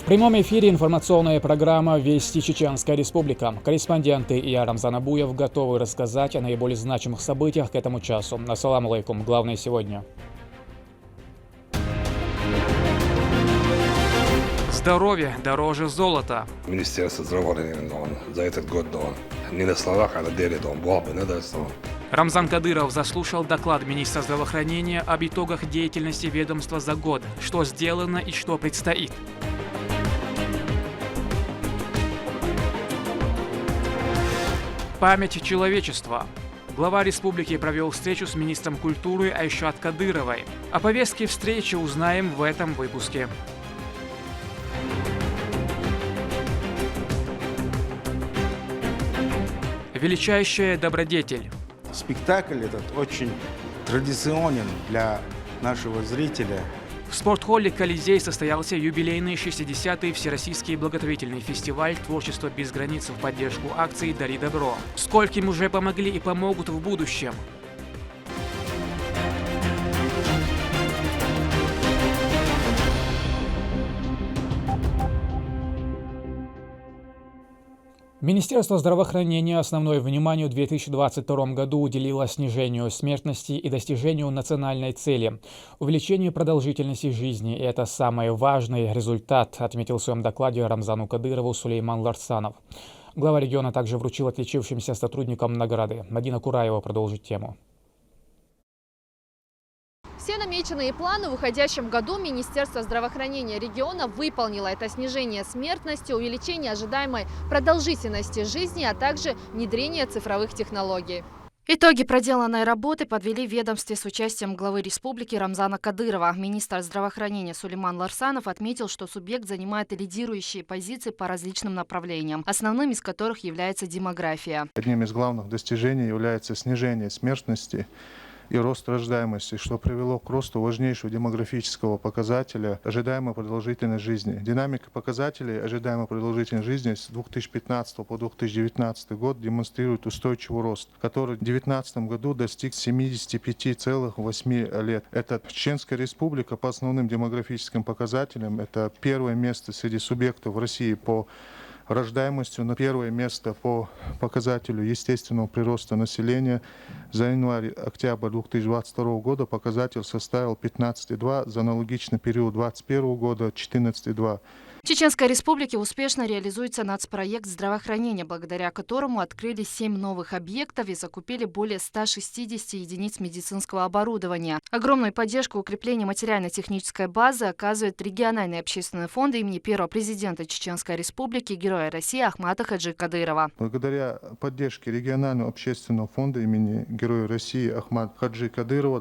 В прямом эфире информационная программа «Вести Чеченская Республика». Корреспонденты и я, Рамзан Абуев, готовы рассказать о наиболее значимых событиях к этому часу. Ассаламу алейкум. Главное сегодня. Здоровье дороже золота. Министерство здравоохранения за этот год не на словах, а на деле Рамзан Кадыров заслушал доклад министра здравоохранения об итогах деятельности ведомства за год, что сделано и что предстоит. Память человечества. Глава республики провел встречу с министром культуры Айшат Кадыровой. О повестке встречи узнаем в этом выпуске. Величайшая добродетель. Спектакль этот очень традиционен для нашего зрителя. В спортхолле «Колизей» состоялся юбилейный 60-й Всероссийский благотворительный фестиваль «Творчество без границ» в поддержку акции «Дари добро». Скольким уже помогли и помогут в будущем. Министерство здравоохранения основное внимание в 2022 году уделило снижению смертности и достижению национальной цели – увеличению продолжительности жизни. И это самый важный результат, отметил в своем докладе Рамзану Кадырову Сулейман Ларсанов. Глава региона также вручил отличившимся сотрудникам награды. Мадина Кураева продолжит тему. Все намеченные планы в уходящем году Министерство здравоохранения региона выполнило. Это снижение смертности, увеличение ожидаемой продолжительности жизни, а также внедрение цифровых технологий. Итоги проделанной работы подвели в ведомстве с участием главы республики Рамзана Кадырова. Министр здравоохранения Сулейман Ларсанов отметил, что субъект занимает лидирующие позиции по различным направлениям, основным из которых является демография. Одним из главных достижений является снижение смертности и рост рождаемости, что привело к росту важнейшего демографического показателя – ожидаемой продолжительности жизни. Динамика показателей ожидаемой продолжительности жизни с 2015 по 2019 год демонстрирует устойчивый рост, который в 2019 году достиг 75,8 лет. Это Чеченская Республика по основным демографическим показателям. Это первое место среди субъектов в России по рождаемостью, на первое место по показателю естественного прироста населения. За январь-октябрь 2022 года показатель составил 15,2, за аналогичный период 2021 года 14,2. В Чеченской Республике успешно реализуется нацпроект здравоохранения, благодаря которому открыли 7 новых объектов и закупили более 160 единиц медицинского оборудования. Огромную поддержку укрепления материально-технической базы оказывает региональный общественный фонд имени первого президента Чеченской Республики, Героя России Ахмата Хаджи Кадырова. Благодаря поддержке регионального общественного фонда имени Героя России Ахмата Хаджи Кадырова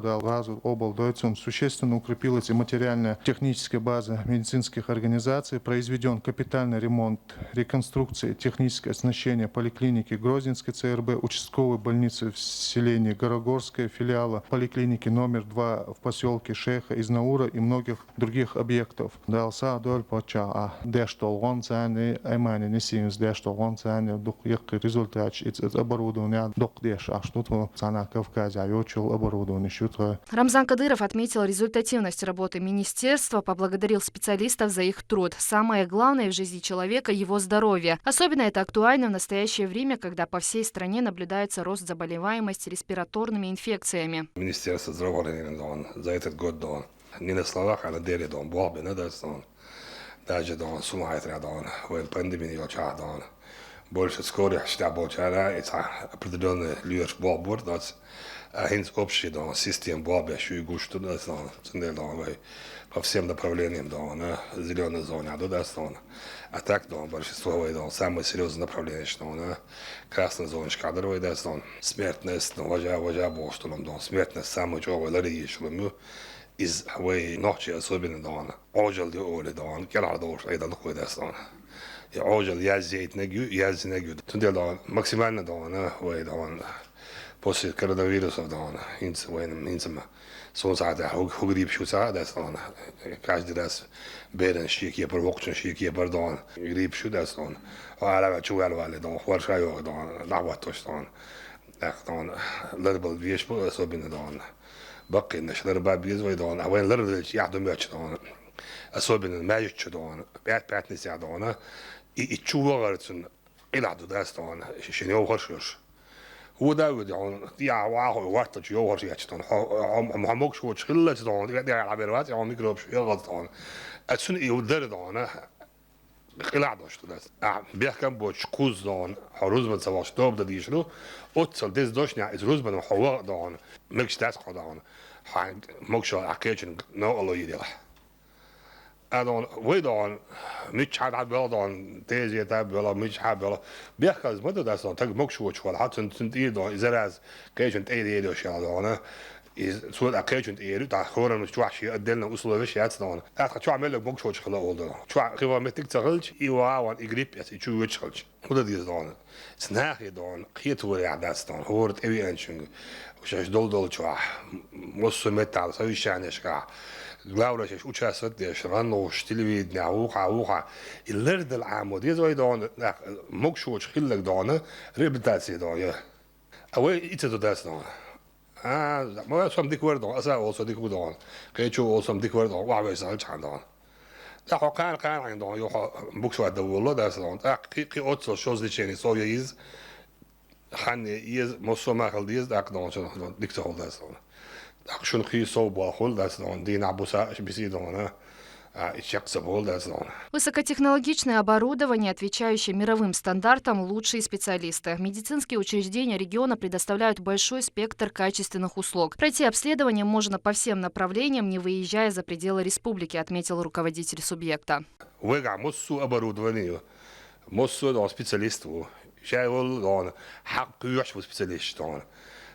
существенно укрепилась и материально-техническая база медицинских организаций, произведен капитальный ремонт, реконструкция, техническое оснащение поликлиники Грозненской ЦРБ, участковой больницы в селении Горогорское, филиала поликлиники номер 2 в поселке Шеха из Наура и многих других объектов. Рамзан Кадыров отметил результативность работы министерства, поблагодарил специалистов за их труд. Самое главное в жизни человека – его здоровье. Особенно это актуально в настоящее время, когда по всей стране наблюдается рост заболеваемости респираторными инфекциями. Министерство здравоохранения за этот год не на словах, а на деле даже суммает пандемия больше скорых штабов, это определенный льешь болбур, хинц общий систем болбя, что и гушту, по всем направлениям на зеленой зоне, а так большинство самое серьезное направление, что на красной зоне кадровой, смертность, смертность самая тяжелая, что из ночи особенно ожил и ожил максимально после коронавируса каждый раз берен щеки провокшен щеки пардон грипп чудесон а чувствовали хорошо точно лербл вещь особенно баки наш лербал безвой а вен лербл яхду мяч особенно мяч дон, пятница дона, и чувствуется إلى داستون شنو هرشش هو ده دون يا واه وقت جو هرش ياتون هم شو شغله دون ده على بالوقت هم ميكروب شو غلطان أتسون يودر دون قلع داشت دست بيحكم بوش كوز دون هروز من سواش دوب ده ديشلو أتصل دز داشت نه از روز من حوا دون مكش دست خدان هن مكش عقيدن نو الله يدله أدون ويدون مش حد بلادون تيجي تاب بلا مش حد بلا بيحكز مدة دستان تك مكش وش ولا حتى تنتيدون إذا راز كيشن تيجي يدوش يالدونه سود أكيدن تيجي تأخرن مش توحش يقدلنا وصل وش ياتدون أخذ شو عمل لك مكش وش خلا أولدون شو خيفا متك تغلج إيوان إجريب يس شو وش خلج هذا ديزدون سناخي دون خيط ورا دستان هورت أبي أنشنج وش دول شو مص متال سوي شانش كا Glavno ćeš učestvati rano televidnja, uha. I lerde l'amo, je zo dan, mogu šoč hilleg dan, rehabilitatie dan, ja. A we iets to das dan. Maar som dik word dan, asa also dik dan. Kijk je also dik word dan, waar we zal gaan dan. Dat kan dan, je mogu zo dat wel dat dan. Kijk also shows die cheni so je is. Han is mosso maken die is dat dan zo dik zo dat dan. شون خي صوب وخل داستون دين عبوسا بيسيدون Высокотехнологичное оборудование, отвечающее мировым стандартам, лучшие специалисты. Медицинские учреждения региона предоставляют большой спектр качественных услуг. Пройти обследование можно по всем направлениям, не выезжая за пределы республики, отметил руководитель субъекта.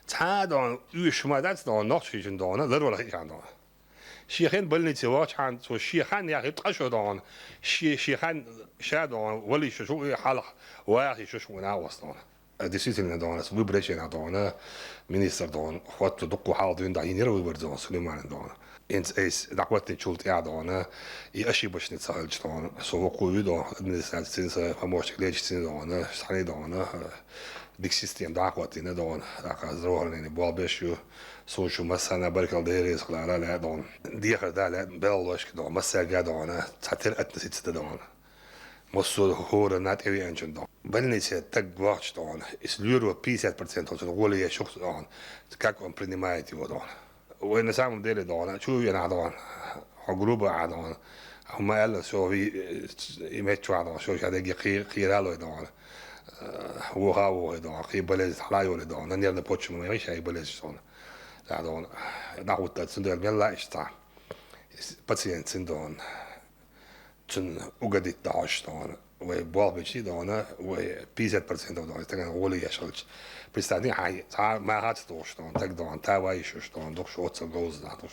تادان شمادات دان نقشیشون دانه لرول هیچان دان شیخان بلنیتی واچان تو شیخان یا قشو دان شیخان شادان ولی شو حلق واقعی شو ناوستان دیسیتن دان است ویبرشن دان مینیستر دان خود دقو حال دین داینی رو ویبردان سلیمان دان اینت ایس دعوت نشولت دان یاشی باش نتسال دان سو قوی دان ادمنستراسیون هموش کلیچ دان سانی دان dik sistem daqwatina don aqazrohni bolbeshu sochu masana barkal deres qlara la don diqar da la belosh don masaga don tatir atnisit don mosso hora nat evi anjon don balnise tak vaqt don isluro 50% от голия шухс don как он принимает его don وين на самом деле don شو يعني don gruba don هم قال شو في يمشوا don شو هذا قيرالو don هو دون خي بلز حلايو لدون نير نبوتش من غير شيء بلز شون دون ناخذ تسندل من لا اشتا باتسينت سندون تن وقدت داش دون وبوال بشي دون و 50% دون تكن ولي يشلش بستاني هاي ما هات دوش دون تك دون تا وايش دون دوك شوت سجوز دوش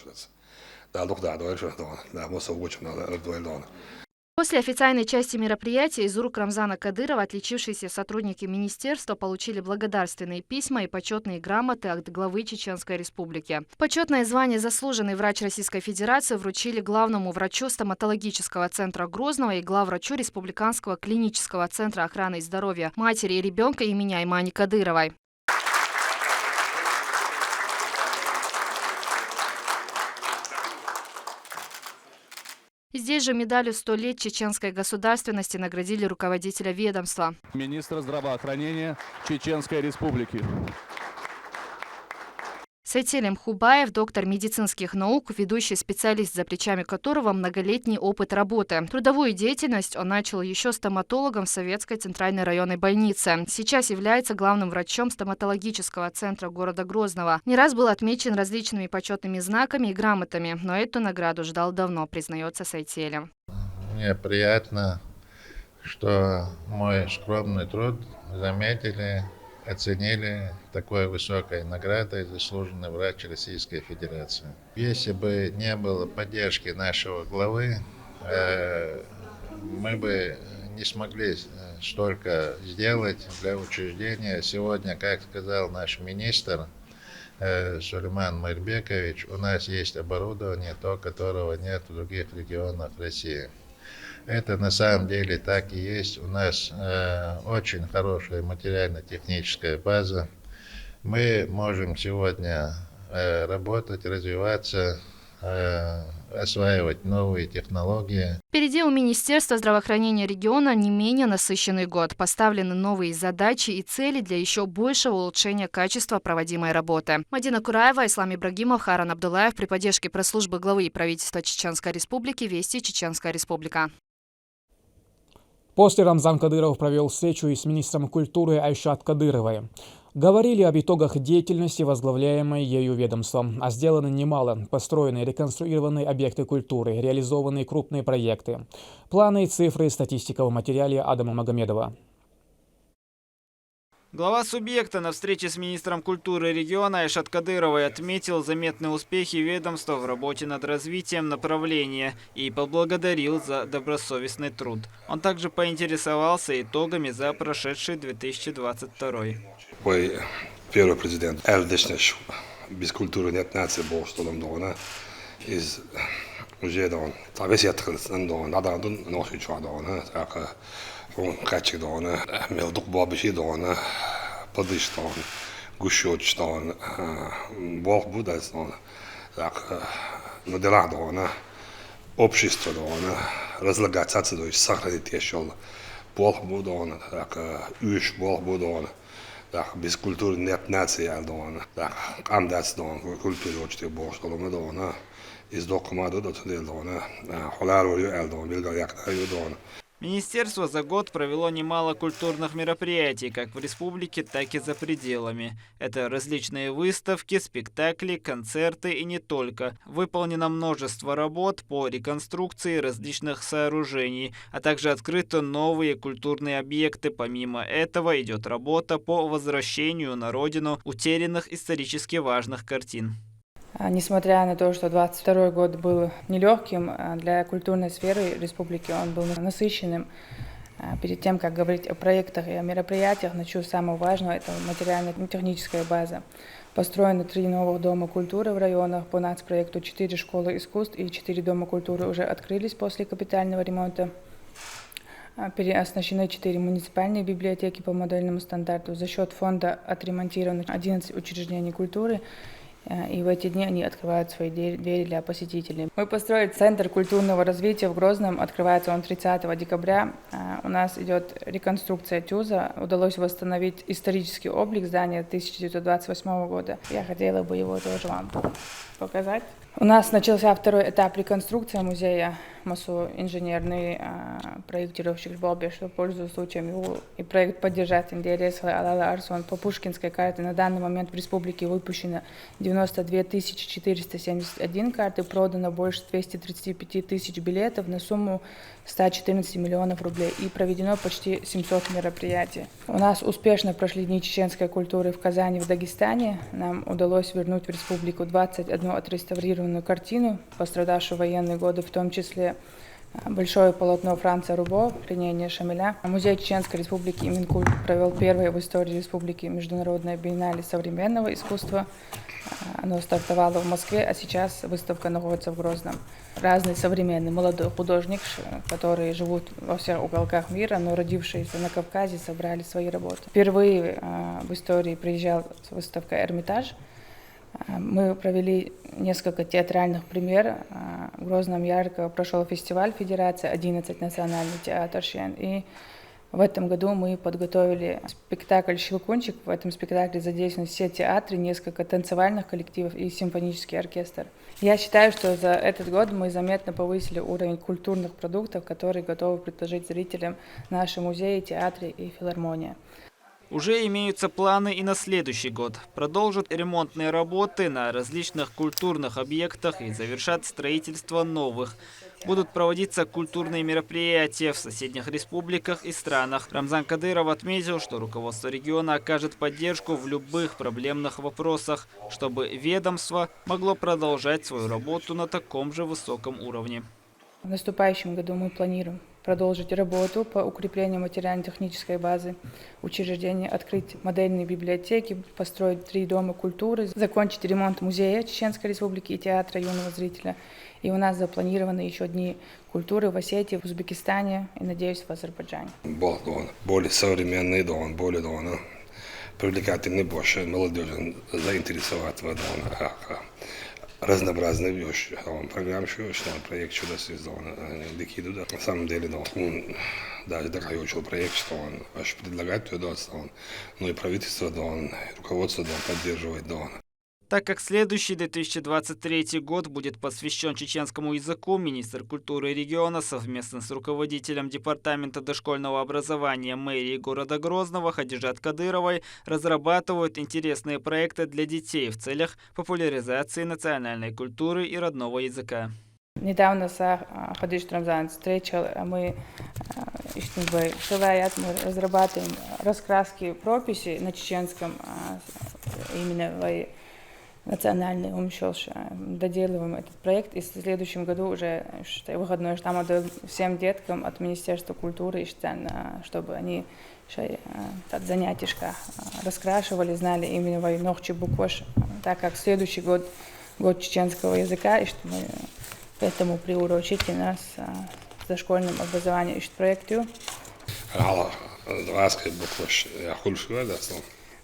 ده دوك ده دوش دون ده مو سووش من دون. После официальной части мероприятия из рук Рамзана Кадырова отличившиеся сотрудники министерства получили благодарственные письма и почетные грамоты от главы Чеченской Республики. Почетное звание «Заслуженный врач Российской Федерации» вручили главному врачу стоматологического центра Грозного и главврачу Республиканского клинического центра охраны здоровья матери и ребенка имени Аймани Кадыровой. Здесь же медалью 100 лет чеченской государственности наградили руководителя ведомства. Министра здравоохранения Чеченской Республики. Сайцелем Хубаев, доктор медицинских наук, ведущий специалист, за плечами которого многолетний опыт работы. Трудовую деятельность он начал еще стоматологом в Советской центральной районной больнице. Сейчас является главным врачом стоматологического центра города Грозного. Не раз был отмечен различными почетными знаками и грамотами, но эту награду ждал давно, признается Сайцелем. Мне приятно, что мой скромный труд заметили, оценили такой высокой наградой заслуженный врач Российской Федерации. Если бы не было поддержки нашего главы, мы бы не смогли столько сделать для учреждения. Сегодня, как сказал наш министр Сулейман Майрбекович, у нас есть оборудование, то, которого нет в других регионах России. Это на самом деле так и есть. У нас очень хорошая материально-техническая база. Мы можем сегодня работать, развиваться, осваивать новые технологии. Впереди у Министерства здравоохранения региона не менее насыщенный год. Поставлены новые задачи и цели для еще большего улучшения качества проводимой работы. Мадина Кураева, Ислам Ибрагимов, Харан Абдуллаев при поддержке пресс-службы главы правительства Чеченской Республики «Вести Чеченская Республика». После Рамзан Кадыров провел встречу и с министром культуры Айшат Кадыровой. Говорили об итогах деятельности, возглавляемой ею ведомством. А сделано немало. Построены и реконструированы объекты культуры, реализованы крупные проекты. Планы и цифры, статистика в материале Адама Магомедова. Глава субъекта на встрече с министром культуры региона Айшат Кадыровой отметил заметные успехи ведомства в работе над развитием направления и поблагодарил за добросовестный труд. Он также поинтересовался итогами за прошедший 2022. Мой первый президент Эльдешнеш без культуры нет нации болштолом дона из уже дон. Табес яткылсын дон, нададун носучу дона, так он качек дона, мелдук бабиши дона, подыш дон, гущоч дон, бог будас дон, так модела дона, общество дона, разлагаться, то есть сохранить еще бог будон, так уж бог будон. Без культуры нет нации, камдац дон, культура очень болштолом дона, из документа до туда дона, холарую элдон, билгаяк дона. Министерство за год провело немало культурных мероприятий, как в республике, так и за пределами. Это различные выставки, спектакли, концерты и не только. Выполнено множество работ по реконструкции различных сооружений, а также открыты новые культурные объекты. Помимо этого идет работа по возвращению на родину утерянных исторически важных картин. Несмотря на то, что 2022 год был нелегким для культурной сферы республики, он был насыщенным. Перед тем, как говорить о проектах и о мероприятиях, начну с самого важного – это материально-техническая база. Построено 3 новых дома культуры в районах. По нацпроекту 4 школы искусств и 4 дома культуры уже открылись после капитального ремонта. Переоснащены 4 муниципальные библиотеки по модельному стандарту. За счет фонда отремонтировано 11 учреждений культуры. И в эти дни они открывают свои двери для посетителей. Мы построили Центр культурного развития в Грозном. Открывается он 30 декабря. У нас идет реконструкция ТЮЗа. Удалось восстановить исторический облик здания 1928 года. Я хотела бы его тоже вам показать. У нас начался второй этап реконструкции музея. МАСУ инженерный проектировщик Бобби, что пользуясь случаем его и проект поддержать интересы Алала Арсон по Пушкинской карте. На данный момент в республике выпущено 92 471 карты, продано больше 235 тысяч билетов на сумму 114 миллионов рублей и проведено почти 700 мероприятий. У нас успешно прошли Дни чеченской культуры в Казани, в Дагестане. Нам удалось вернуть в республику 21 отреставрированную картину, пострадавшую в военные годы, в том числе большое полотно Франца Рубо «Пленение Шамиля». Музей Чеченской Республики и Минкульт провел первое в истории республики международное биеннале современного искусства. Оно стартовало в Москве, а сейчас выставка находится в Грозном. Разный современный молодой художник, которые живут во всех уголках мира, но родившиеся на Кавказе, собрали свои работы. Впервые в истории приезжал выставка «Эрмитаж». Мы провели несколько театральных премьер. В Грозном ярко прошел фестиваль Федерации, 11 национальный театр «Шен». И в этом году мы подготовили спектакль «Щелкунчик». В этом спектакле задействованы все театры, несколько танцевальных коллективов и симфонический оркестр. Я считаю, что за этот год мы заметно повысили уровень культурных продуктов, которые готовы предложить зрителям наши музеи, театры и филармония. Уже имеются планы и на следующий год. Продолжат ремонтные работы на различных культурных объектах и завершат строительство новых. Будут проводиться культурные мероприятия в соседних республиках и странах. Рамзан Кадыров отметил, что руководство региона окажет поддержку в любых проблемных вопросах, чтобы ведомство могло продолжать свою работу на таком же высоком уровне. В наступающем году мы планируем продолжить работу по укреплению материально-технической базы учреждения, открыть модельные библиотеки, построить 3 дома культуры, закончить ремонт музея Чеченской Республики и театра юного зрителя. И у нас запланированы еще дни культуры в Осетии, в Узбекистане и, надеюсь, в Азербайджане. Более современный дом, более привлекательный, больше молодежи заинтересовать в разнообразный вещь. Он программ что он проект что-то создал, дикиду, да. На самом деле, да, он даже такой учил проект, что он аж предлагает туда, он, ну и правительство, да, он, руководство, да, поддерживает, да. Так как следующий 2023 год будет посвящен чеченскому языку, министр культуры региона совместно с руководителем департамента дошкольного образования мэрии города Грозного Хадижат Кадыровой разрабатывают интересные проекты для детей в целях популяризации национальной культуры и родного языка. Недавно с Хадижат Рамзан встречал, мы разрабатываем раскраски прописи на чеченском, именно в национальный умщёш, доделываем этот проект, и в следующем году уже выходной штамм отдаю всем деткам от Министерства культуры, чтобы они занятишко раскрашивали, знали именно Нохчи Букош, так как следующий год чеченского языка, и что мы поэтому приурочили нас с дошкольным образованием проекту.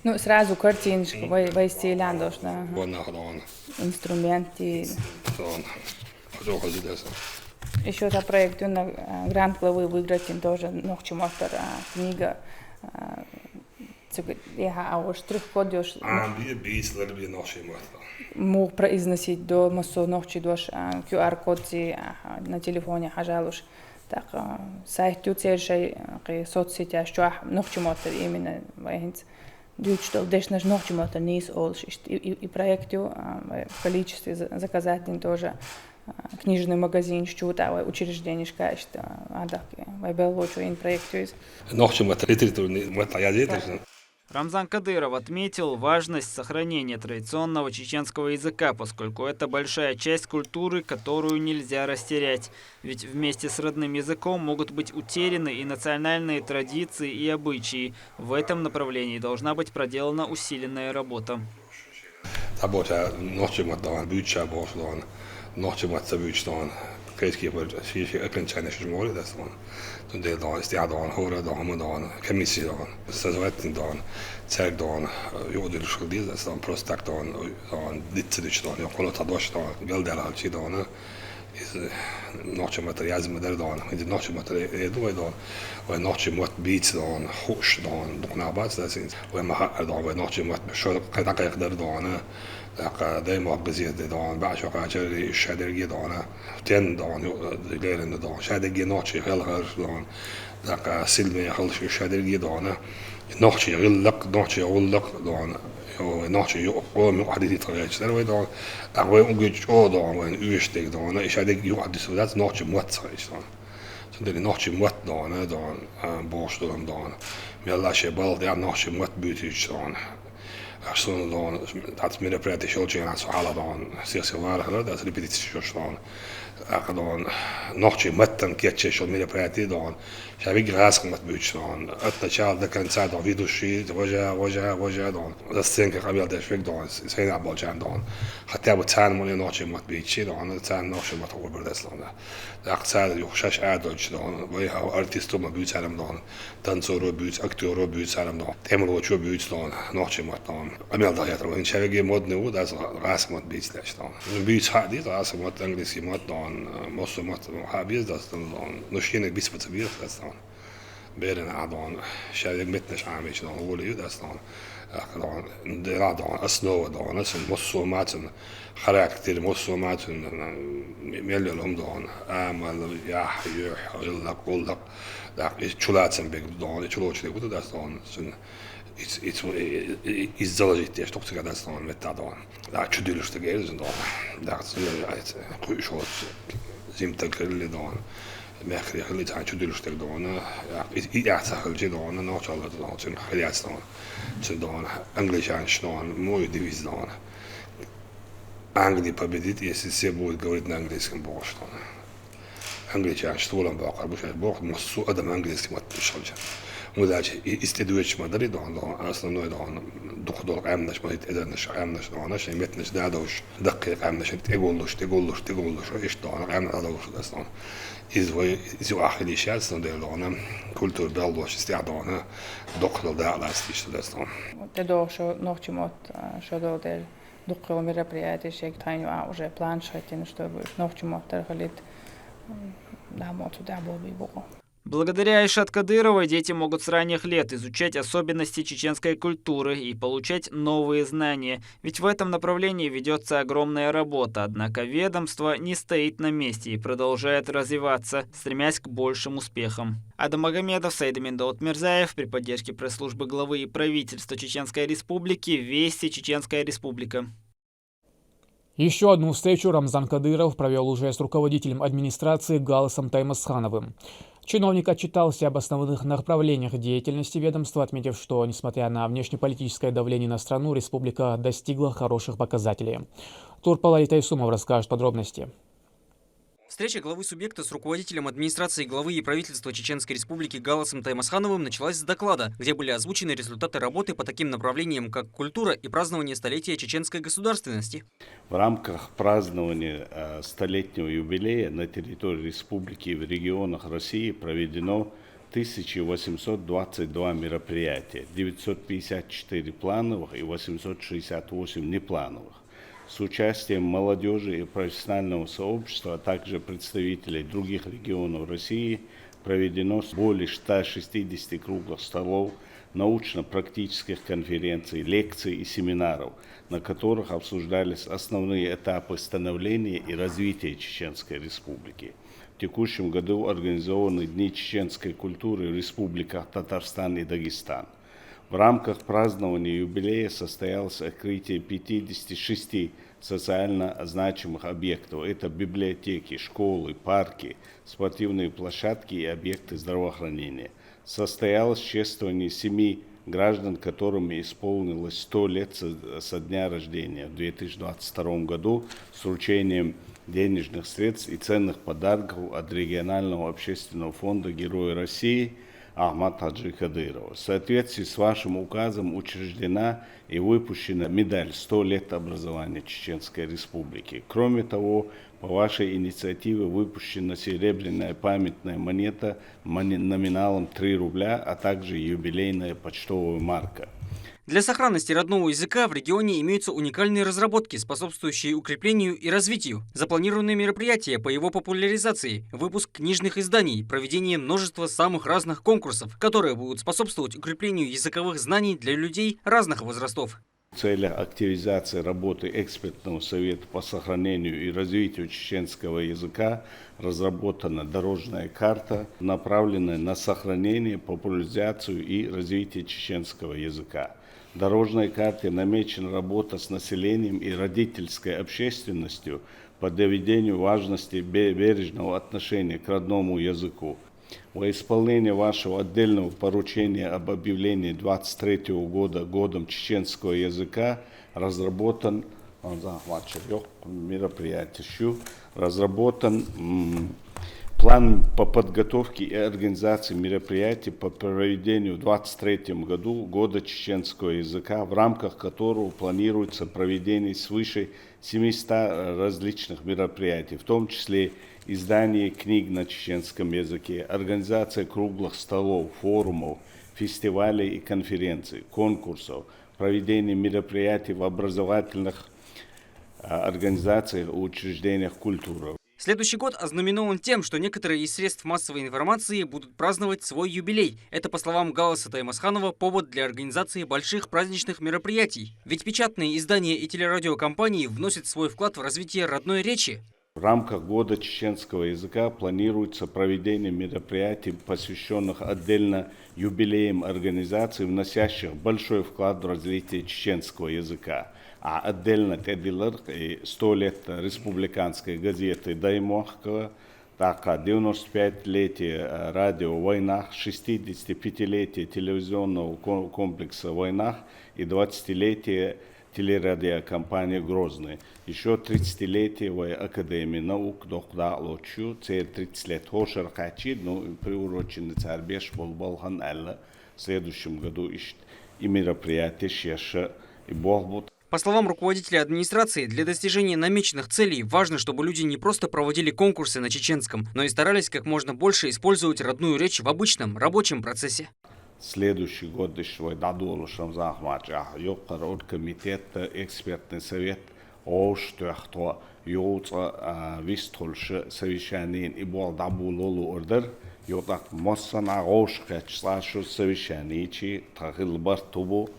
Ну, сразу картиночку, воистилян должна. Инструменты. Еще это проект на грант главы выиграть тоже Нохчи Мотор книга. А уж штрих-код мог произносить до массу Нохчи дош QR-код на телефоне хажалуш. Так сайт тюцершей соцсети что Нохчи Мотор именно воинц. Дючтол дешнаш Нохчи Мотор низ олш и проекту в количестве заказателей тоже книжный магазин что-то учреждение что адаки вайбелочу ин проекту из Нохчи Мотор литературный материал. Рамзан Кадыров отметил важность сохранения традиционного чеченского языка, поскольку это большая часть культуры, которую нельзя растерять. Ведь вместе с родным языком могут быть утеряны и национальные традиции и обычаи. В этом направлении должна быть проделана усиленная работа. Toen deed dan stia dan horen dan dan commissie dan stazwetting dan zeg dan jodel schuldig dat dan prostak dan dit dan jag kollat då dan gäldel allt dan is Nocchi Мотор yazmalar dan det Nocchi Мотор då dan och Nocchi Мотор beats dan hoş dan doknabat det syns och man har då Nocchi Мотор شو قد يقدر dan دايما بزيادة دان بعشق عجلي الشادرجي دانا تين دان ليلن دان شادرجي ناتشي غلغر دان دقا سلمي خلش الشادرجي دانا ناتشي غلق ناتشي غلق دان ناتشي يقوم يقعد يتغير سنوي دان أقوى أوجد أو دان وين يشتك دان الشادرجي يقعد يسودات ناتشي موت صايش دان سندري ناتشي موت دان دان باش دان ميلا شبال دان ناتشي موت بيتيش دان Zo'n dan dat middenpret is ook aan zo alle dan zeer waardig dat repetitie dan dan nog je met een keertje zo middenpret dan heb ik graag met buurt dan het начало до конца dan виду ши وجه dan dat denk ik wel dat ik dan zijn aan baljan dan حتى بتعلم من نوع ما بيجي dan het zijn nog wat over dat dan dat zijn je خشاش عادش dan ويها artiest ما بيتعلم dan dansor buurt acteur buurt dan temel wat buurt dan nog je wat dan أميل ضايعت وإن شاء مود نود از راس مود بیست داشتن بیش حدی راس مود انگلیسی مود دان مصر مود حبیز داشتن نشین بیست بتبیر داشتن بیرن عدان شاید متنش عامیش دان ولی داشتن دان دان اسنو دان اسم مصر ماتن خراکتر مصر ماتن میلیون هم دان عمل یح غلق ده چولاتن بگ دان چولوچی بود داشتن iets zalig is toch te gaan staan met dat dan. Daar chudilus te geven dan. Daar is een goed zim te grillen dan. Merk je het aan chudilus te doen. Ja, het zag je dan nog al dat dan zijn geleerd staan. Ze dan Engels aan staan, mooi divisie dan. Англия победит, если все будут говорить на английском бог. Англичане штолом бог, бог, но с одним английским отпишался. مدعش استدويش مدري دون أصلا دون دخول عمناش ما يتأذنش عمناش دوناش يمتنش دادوش دقيق عمناش تقولوش إيش دون عمنا دادوش أصلا إذا آخر شيء أصلا دون كولتور بالوش استعدانا دخول ده على استيش أصلا. تدور شو نوع مات شو دور духового мероприятия, уже планшетин, чтобы ночью моторгалит, да, вот сюда был бы его. Благодаря Айшат Кадыровой дети могут с ранних лет изучать особенности чеченской культуры и получать новые знания. Ведь в этом направлении ведется огромная работа, однако ведомство не стоит на месте и продолжает развиваться, стремясь к большим успехам. Адам Магомедов, Саидамин Даутмирзаев при поддержке пресс-службы главы и правительства Чеченской Республики, Вести, Чеченская Республика. Еще одну встречу Рамзан Кадыров провел уже с руководителем администрации Галасом Таймасхановым. Чиновник отчитался об основных направлениях деятельности ведомства, отметив, что, несмотря на внешнеполитическое давление на страну, республика достигла хороших показателей. Турпалай Тайсумов расскажет подробности. Встреча главы субъекта с руководителем администрации главы и правительства Чеченской Республики Галасом Таймасхановым началась с доклада, где были озвучены результаты работы по таким направлениям, как культура и празднование столетия чеченской государственности. В рамках празднования столетнего юбилея на территории республики и в регионах России проведено 1822 мероприятия, 954 плановых и 868 неплановых. С участием молодежи и профессионального сообщества, а также представителей других регионов России проведено более 160 круглых столов, научно-практических конференций, лекций и семинаров, на которых обсуждались основные этапы становления и развития Чеченской Республики. В текущем году организованы Дни чеченской культуры в республиках Татарстан и Дагестан. В рамках празднования юбилея состоялось открытие 56 социально значимых объектов. Это библиотеки, школы, парки, спортивные площадки и объекты здравоохранения. Состоялось чествование 7 граждан, которым исполнилось 100 лет со дня рождения в 2022 году с вручением денежных средств и ценных подарков от регионального общественного фонда Героя России Ахмад Хаджи Кадырова. В соответствии с вашим указом учреждена и выпущена медаль «100 лет образования Чеченской Республики». Кроме того, по вашей инициативе выпущена серебряная памятная монета номиналом 3 рубля, а также юбилейная почтовая марка. Для сохранности родного языка в регионе имеются уникальные разработки, способствующие укреплению и развитию. Запланированы мероприятия по его популяризации, выпуск книжных изданий, проведение множества самых разных конкурсов, которые будут способствовать укреплению языковых знаний для людей разных возрастов. В целях активизации работы экспертного совета по сохранению и развитию чеченского языка разработана дорожная карта, направленная на сохранение, популяризацию и развитие чеченского языка. В дорожной карте намечена работа с населением и родительской общественностью по доведению важности бережного отношения к родному языку. Во исполнение вашего отдельного поручения об объявлении 2023 года годом чеченского языка разработан план по подготовке и организации мероприятий по проведению в 2023 году года чеченского языка, в рамках которого планируется проведение свыше 700 различных мероприятий, в том числе издание книг на чеченском языке, организация круглых столов, форумов, фестивалей и конференций, конкурсов, проведение мероприятий в образовательных организациях и учреждениях культуры. Следующий год ознаменован тем, что некоторые из средств массовой информации будут праздновать свой юбилей. Это, по словам Галаса Таймасханова, повод для организации больших праздничных мероприятий. Ведь печатные издания и телерадиокомпании вносят свой вклад в развитие родной речи. В рамках года чеченского языка планируется проведение мероприятий, посвященных отдельно юбилеям организаций, вносящих большой вклад в развитие чеченского языка. А отдельно 100 лет республиканской газеты «Даймохка», 95-летие радио «Войнах», 65-летие телевизионного комплекса «Войнах» и 20-летие телерадиокомпании «Грозный». Еще 30-летие Академии наук доктора Лочу, 30 лет Хошер Хачи, приурочены Царбеш Болбалхан Алла. В следующем году и мероприятие Шеша и Бохбут. По словам руководителя администрации, для достижения намеченных целей важно, чтобы люди не просто проводили конкурсы на чеченском, но и старались как можно больше использовать родную речь в обычном рабочем процессе. Следующий год еще дадулу шамзахмача юқар оргкомитет экспертный совет что кто юца вистольш совещаниен и был дабулолу ордер ютак моссана гошка чашу совещаничи тахил бартубу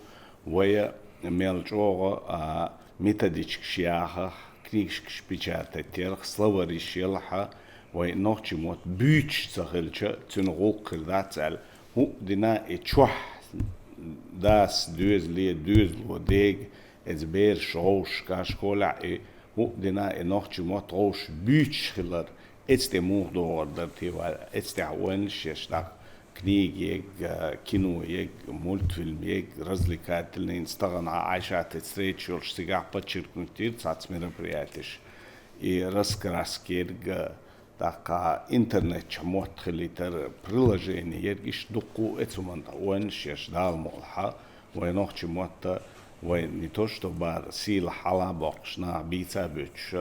вая мелчого методичк шиаха книжк шпичатетер словарищелха вай ночи мот бюч цахилча тюнгулк дацал هو دنا اتشوح داس دوز لي دوز وديج ازبير شوش كاشكولا هو دنا انوخ موت روش بيتش خلر اتستمو دور درتيوا اتستعون شيشتا كنيج يج كينو يج مولتفيلم يج رزلكات اللي نستغنى عايشات ستريتشورش سيجاح باتشيركون كتير ساعت мероприятиш и раскраскерг така интернет чмот хлитер приложение ергиш дуку эцуман он шеш дал молха войнох чмот вой не то что бар сил хала бокшна бица бич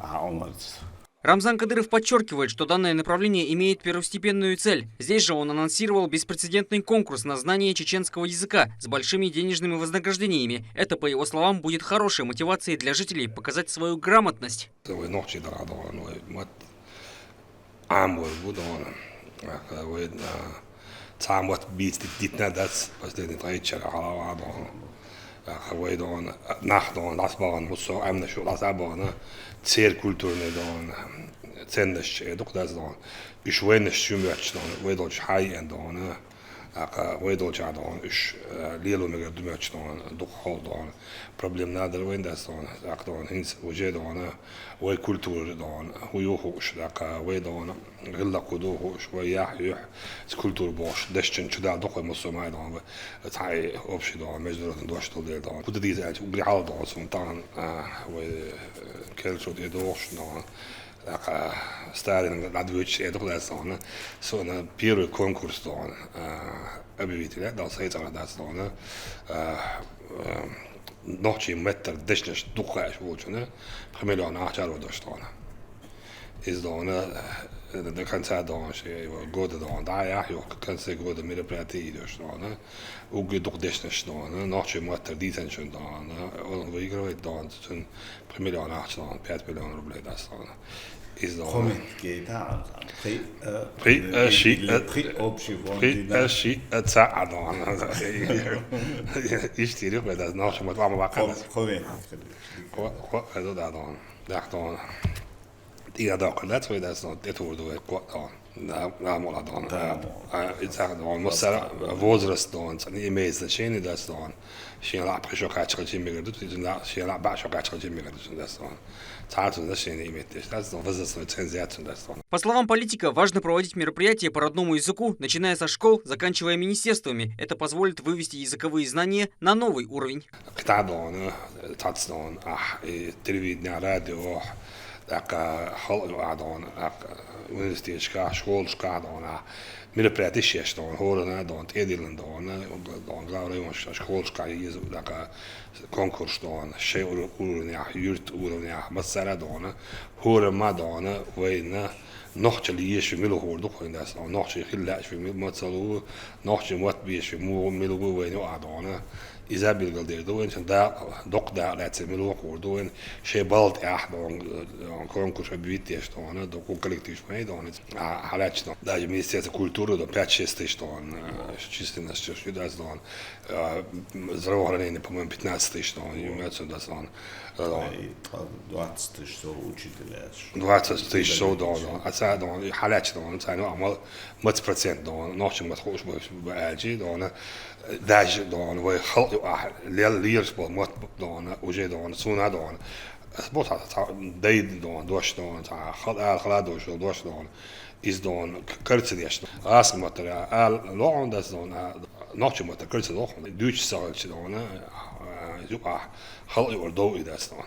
аумарц. Рамзан Кадыров подчеркивает, что данное направление имеет первостепенную цель. Здесь же он анонсировал беспрецедентный конкурс на знание чеченского языка с большими денежными вознаграждениями. Это, по его словам, будет хорошей мотивацией для жителей показать свою грамотность. Amor budon, وين تعمت بيت ديتنا داس بس دي تغيتشر على بعضهم ويدون نحضون لاسبان مصو امنا شو لاسبان تسير كولتورنا دون تسنش دوك داس دون ايش وين الشمرتش دون ويدون حي دون ويدون جادون ايش ليلو مگر دمرتش دون دوك هول دون problem نادر وين داس دون اقدون هنس وجه دون وي كولتور دون ويوهوش داك ويدون غلا قدوهوش وياح كولتور بوش دشتن شدا دوك مصو ماي دون تاي اوبشي دون مجدور دوش دول دون بود دي زات وبريحال دون سلطان وي كلشو دي دوش دون ستارين لادويتش دوك داس دون سو بيرو كونكورس دون объявители да сайта да дон ночи метр дешнеш духаш вучне премион ахчар водоштон из дона да конца дон ше года дон да я ё конце года мероприятие идёшton уг дух дешнеш дон ночи метр дитеншн дон он выигрывает дон премион ахчар 5 миллион рублей дастон из дона при شيء تساعد أنا يشتري بدأ ناقش ما طعم باقي هذا دادون دادون إذا داقلت وإذا صنعت تودو قطع نعم ولا دون إذا دون مسرع وزرس دون يعني إيميز شيء ده دون شيء لا بخشوا كاتش كاتش ميجردو تيجي شيء لا بعشوا كاتش كاتش ميجردو ده دون По словам политика, важно проводить мероприятия по родному языку, начиная со школ, заканчивая министерствами. Это позволит вывести языковые знания на новый уровень. Мероприятия, хорона, тедилен, главный школьская язык, конкурс, шей уровня, юрт уровня, массара, хорема, война, ночь ли есть в милу хорду, ночь хилляш в мацалу, ночь мот биш в милу войну, إذا بالقدر دوين دا دق دا لاتس ملو قردوين شيء بالت أحد كونكورس بيتيش تونا دو كولكتيف ماي دون حالاتش دون دا جميع كولتورة دو 5-6 دون численность что да дон здравоохранение по-моему 15 дон имеется да дон 20 тысяч учителя 20 тысяч дон а са дон حالاتش دون تاني عمل 100% دون نوش ما تخوش باجي دون داج دون وي خلق واحد ليرش بموت دون وجي دون سونا دون اثبت دايد دون دوش دون تاع خلا دوش دون is دون كرتسيش اس ماتريال لون داس دون نوش مات كرتس لون دوش سالش دون يبقى خلق وردو داس دون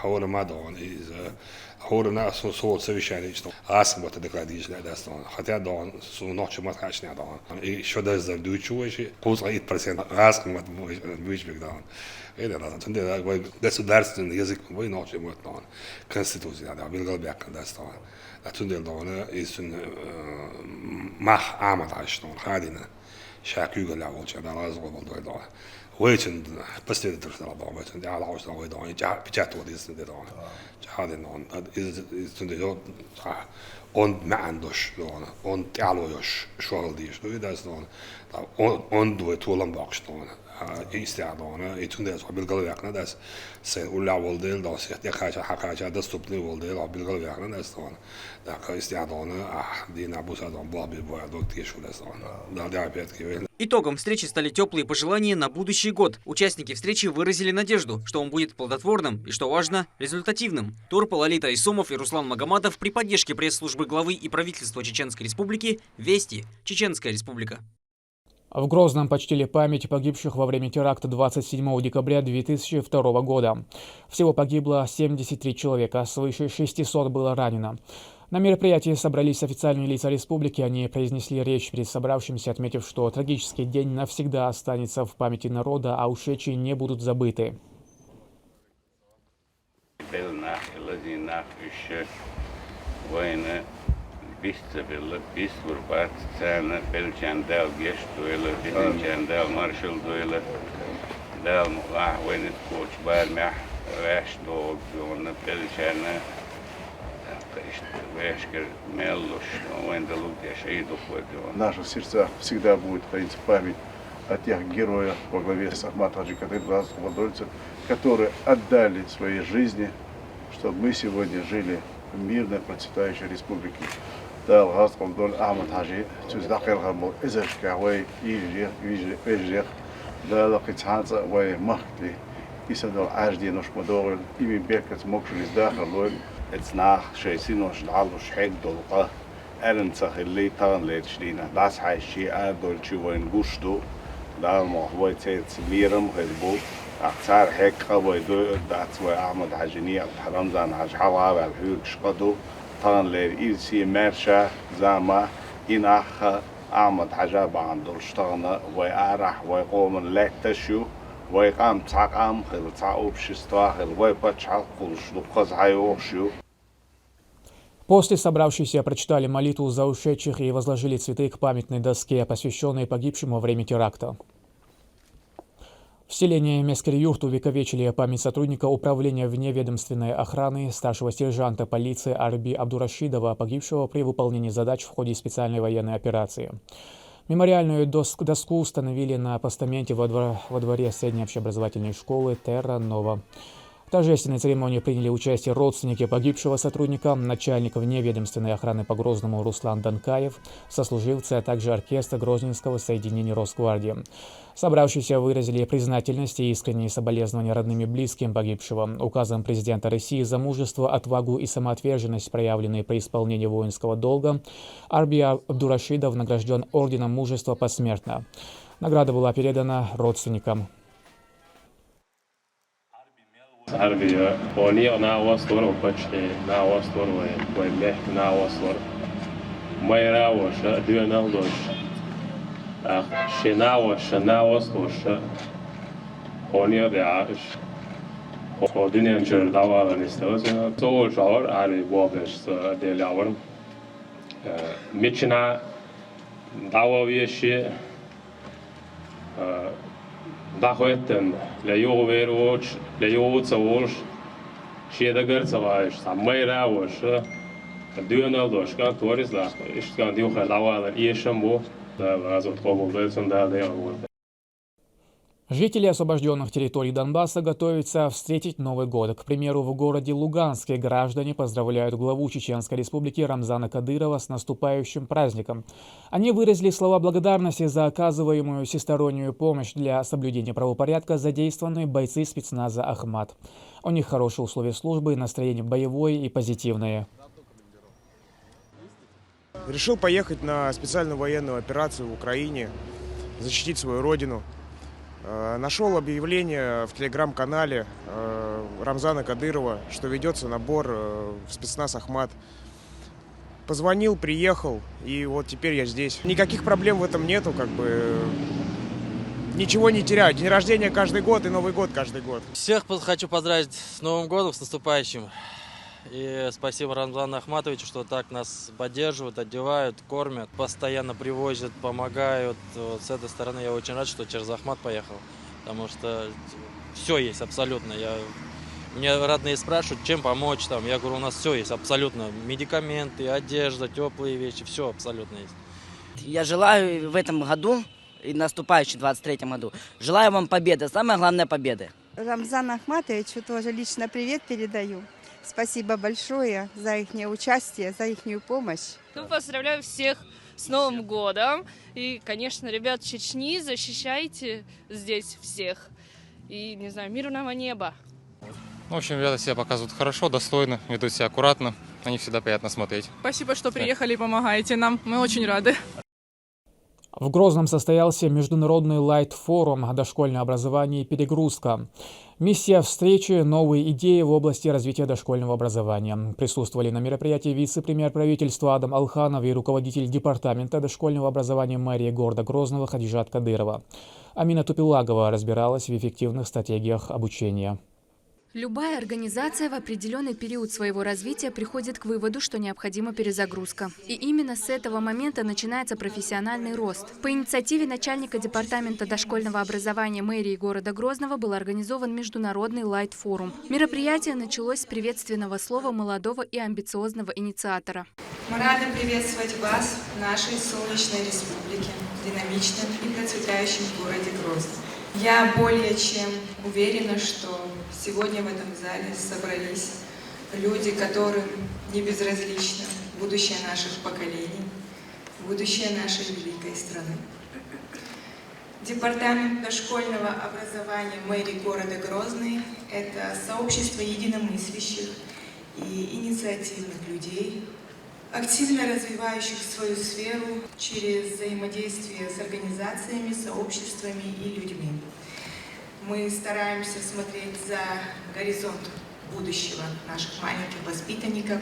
هو ما دون إذا هو الناس صوت سوي شيء يشتغل عاصم وتدقاديش لا داستون حتى دون سو نوتش ما تحش دون شو ده زر دوتشو شيء قوس 8% عاصم ما بيش بيقدرون إذا لا تندي ده سدارس يزك وي نوتش ما دون كونستيتوسي هذا بالقلب يكن داستون تندي دون يسون مح عمل عشتون خادنا شاكيو قال لا وش هذا لازم بالدور دون ويتن بس تقدر ترى ضاع ويتن على عوش ضاع ويضاع جاء بجات ودي سند ضاع هذا نون إذا سند ضاع on معندوش دون on تعلوش شغل ديش دو إذا سند on دو تولم باقش دون يستعدونه يتون ده بالقلب يقنا ده سين ولا ولدل ده سيح يخاش حكاش ده استبني ولدل بالقلب يقنا ده سند ده يستعدونه دينا بوسا دون بابي بويا دوكتي شو ده سند ده опять كيف. Итогом встречи стали теплые пожелания на будущий год. Участники встречи выразили надежду, что он будет плодотворным и, что важно, результативным. Турпа, Лолита Исомов и Руслан Магомадов при поддержке пресс-службы главы и правительства Чеченской Республики «Вести. Чеченская Республика». В Грозном почтили память погибших во время теракта 27 декабря 2002 года. Всего погибло 73 человека, свыше 600 было ранено. На мероприятии собрались официальные лица республики. Они произнесли речь перед собравшимися, отметив, что трагический день навсегда останется в памяти народа, а ушедшие не будут забыты. В наших сердцах всегда будет храниться память о тех героях во главе с Ахмад Хаджи Кадыр, которые отдали свои жизни, чтобы мы сегодня жили в мирной, процветающей республике. Да, Алгаз Калдоль Ахмад Хаджи, Тюздакил Хамбол, Изашка, Вай, Ижех, да, Лакицханца, Вай, Махтли, Исадал Ажди, Наш Мадорил, Ими Бекат, Мокшулис Дахалой. اتناخ شايسين وش العلوش حيق دولقه ارنسخ اللي طان ليتشلينا داس حايشي ادولشي وين قشتو دا المحوي تيت سميرم غلبو اختار حيق قوي دو دات وي احمد حاجني حرمزان حاج حواب الحيوك شقدو طان ليرسي مرشا زاما إناخ احمد حجاب عن دولشتغنا وي ارح وي قوم لاتشو وي قام تعقام خل تعوب شستواخل وي بتشعل قلش لقز حيوخشو. После собравшиеся прочитали молитву за ушедших и возложили цветы к памятной доске, посвященной погибшим во время теракта. В селении Мескер-Юрт увековечили память сотрудника управления вневедомственной охраны старшего сержанта полиции Арби Абдурашидова, погибшего при выполнении задач в ходе специальной военной операции. Мемориальную доску установили на постаменте во дворе средней общеобразовательной школы Терра Нова. В торжественной церемонии приняли участие родственники погибшего сотрудника, начальник вневедомственной охраны по Грозному Руслан Данкаев, сослуживцы, а также оркестр Грозненского соединения Росгвардии. Собравшиеся выразили признательность и искренние соболезнования родным и близким погибшего. Указом президента России за мужество, отвагу и самоотверженность, проявленные при исполнении воинского долга, Арби Абдурашидов награжден орденом мужества посмертно. Награда была передана родственникам. Арбия, они на острове почти на острове, войне на острове. Моя ваша двенадцать, ах, шина ваша на острове, они обяж, один инжир давал не стало, то жар, али бобеш с делавром, мечна давал вещи. Дахуеттен леёвероч леёцавош шедагерцаваш самайравош дюналдошка торисла иштган дюха лавала ешамбо да разот поболбелсен да деявол. Жители освобожденных территорий Донбасса готовятся встретить Новый год. К примеру, в городе Луганске граждане поздравляют главу Чеченской Республики Рамзана Кадырова с наступающим праздником. Они выразили слова благодарности за оказываемую всестороннюю помощь для соблюдения правопорядка, задействованные бойцы спецназа «Ахмат». У них хорошие условия службы, настроение боевое и позитивное. Решил поехать на специальную военную операцию в Украине, защитить свою родину. Нашел объявление в телеграм-канале Рамзана Кадырова, что ведется набор в спецназ «Ахмат». Позвонил, приехал, и вот теперь я здесь. Никаких проблем в этом нету, ничего не теряю. День рождения каждый год и Новый год каждый год. Всех хочу поздравить с Новым годом, с наступающим. И спасибо Рамзану Ахматовичу, что так нас поддерживают, одевают, кормят, постоянно привозят, помогают. Вот с этой стороны я очень рад, что через Ахмат поехал, потому что все есть абсолютно. Мне родные спрашивают, чем помочь там. Я говорю, у нас все есть абсолютно. Медикаменты, одежда, теплые вещи, все абсолютно есть. Я желаю в этом году и наступающем 23-м году, желаю вам победы, самое главное победы. Рамзану Ахматовичу тоже лично привет передаю. Спасибо большое за их участие, за их помощь. Поздравляю всех с Новым годом. И, конечно, ребят Чечни, защищайте здесь всех. И, не знаю, мирного неба. В общем, ребята себя показывают хорошо, достойно, ведут себя аккуратно. На них всегда приятно смотреть. Спасибо, что приехали и помогаете нам. Мы очень рады. В Грозном состоялся международный лайт-форум «Дошкольное образование и перегрузка». Миссия встречи – новые идеи в области развития дошкольного образования. Присутствовали на мероприятии вице-премьер правительства Адам Алханов и руководитель департамента дошкольного образования мэрии города Грозного Хадижат Кадырова. Амина Тупилагова разбиралась в эффективных стратегиях обучения. Любая организация в определенный период своего развития приходит к выводу, что необходима перезагрузка. И именно с этого момента начинается профессиональный рост. По инициативе начальника департамента дошкольного образования мэрии города Грозного был организован международный лайт-форум. Мероприятие началось с приветственного слова молодого и амбициозного инициатора. Мы рады приветствовать вас в нашей солнечной республике, динамичном и процветающем городе Грозном. Я более чем уверена, что сегодня в этом зале собрались люди, которым не безразлично будущее наших поколений, будущее нашей великой страны. Департамент дошкольного образования мэрии города Грозный – это сообщество единомыслящих и инициативных людей, активно развивающих свою сферу через взаимодействие с организациями, сообществами и людьми. Мы стараемся смотреть за горизонт будущего наших маленьких воспитанников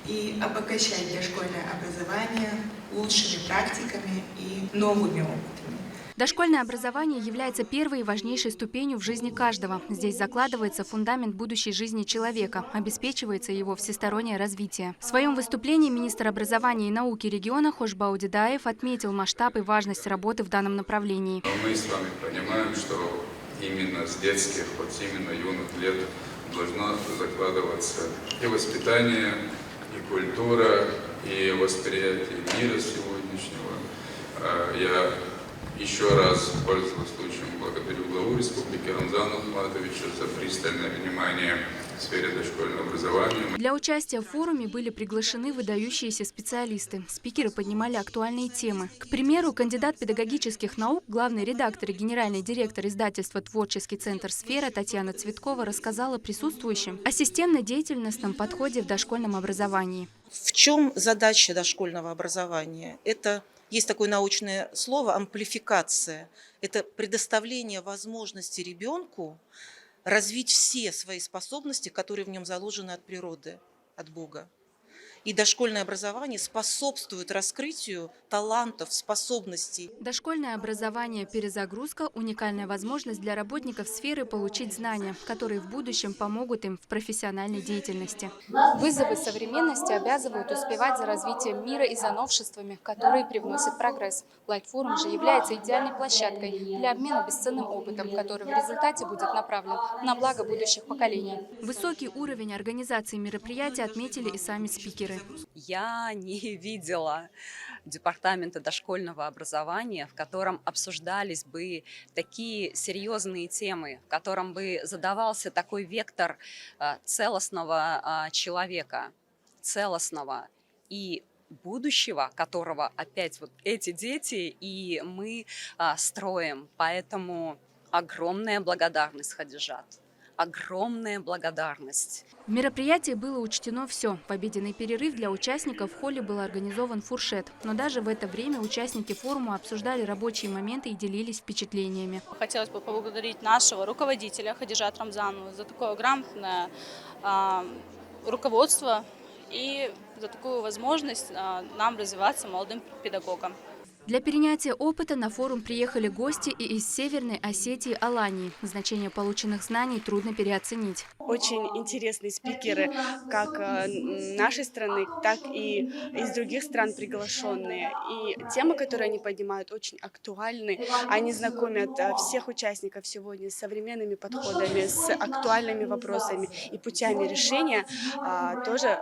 и обогащать дошкольное образование лучшими практиками и новыми опытами. Дошкольное образование является первой и важнейшей ступенью в жизни каждого. Здесь закладывается фундамент будущей жизни человека, обеспечивается его всестороннее развитие. В своем выступлении министр образования и науки региона Хошбау Дедаев отметил масштаб и важность работы в данном направлении. Мы с вами понимаем, что именно с детских, вот именно юных лет должно закладываться и воспитание, и культура, и восприятие мира сегодняшнего. Я еще раз, пользуясь случаем, благодарю главу республики Рамзана Ахматовича за пристальное внимание в сфере дошкольного образования. Для участия в форуме были приглашены выдающиеся специалисты. Спикеры поднимали актуальные темы. К примеру, кандидат педагогических наук, главный редактор и генеральный директор издательства «Творческий центр «Сфера» Татьяна Цветкова рассказала присутствующим о системно-деятельностном подходе в дошкольном образовании. В чем задача дошкольного образования? Есть такое научное слово амплификация. Это предоставление возможности ребенку развить все свои способности, которые в нем заложены от природы, от Бога. И дошкольное образование способствует раскрытию талантов, способностей. Дошкольное образование «Перезагрузка» – уникальная возможность для работников сферы получить знания, которые в будущем помогут им в профессиональной деятельности. Вызовы современности обязывают успевать за развитием мира и за новшествами, которые привносят прогресс. Лайт-форум же является идеальной площадкой для обмена бесценным опытом, который в результате будет направлен на благо будущих поколений. Высокий уровень организации мероприятия отметили и сами спикеры. Я не видела департамента дошкольного образования, в котором обсуждались бы такие серьезные темы, в котором бы задавался такой вектор целостного человека, целостного и будущего, которого опять вот эти дети и мы строим. Поэтому огромная благодарность, Хадижат. огромная благодарность. В мероприятии было учтено все. В обеденный перерыв для участников в холле был организован фуршет. Но даже в это время участники форума обсуждали рабочие моменты и делились впечатлениями. Хотелось бы поблагодарить нашего руководителя Хадижат Рамзанову за такое грамотное руководство и за такую возможность нам развиваться молодым педагогам. Для перенятия опыта на форум приехали гости и из Северной Осетии, Алании. Значение полученных знаний трудно переоценить. Очень интересные спикеры, как нашей страны, так и из других стран приглашенные. И темы, которые они поднимают, очень актуальны. Они знакомят всех участников сегодня с современными подходами, с актуальными вопросами и путями решения тоже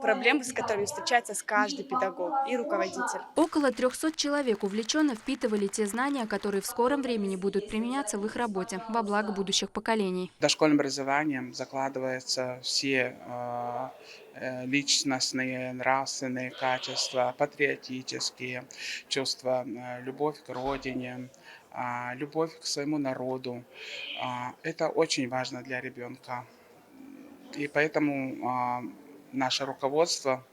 проблем, с которыми встречается каждый педагог и руководитель. Около 300 человек увлеченно впитывали те знания, которые в скором времени будут применяться в их работе во благо будущих поколений. Дошкольным образованием закладываются все личностные, нравственные качества, патриотические чувства, любовь к родине, любовь к своему народу. Это очень важно для ребенка. И поэтому наше руководство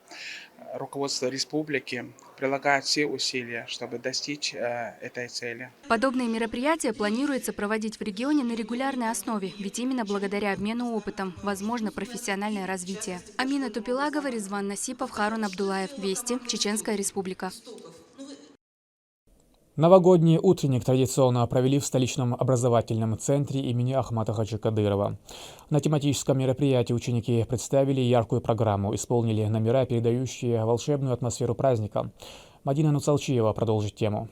республики прилагает все усилия, чтобы достичь этой цели. Подобные мероприятия планируется проводить в регионе на регулярной основе, ведь именно благодаря обмену опытом возможно профессиональное развитие. Амина Тупилагова, Резван Насипов, Харун Абдулаев. Вести. Чеченская Республика. Новогодний утренник традиционно провели в столичном образовательном центре имени Ахмата Хаджи Кадырова. На тематическом мероприятии ученики представили яркую программу, исполнили номера, передающие волшебную атмосферу праздника. Мадина Нуцалчиева продолжит тему.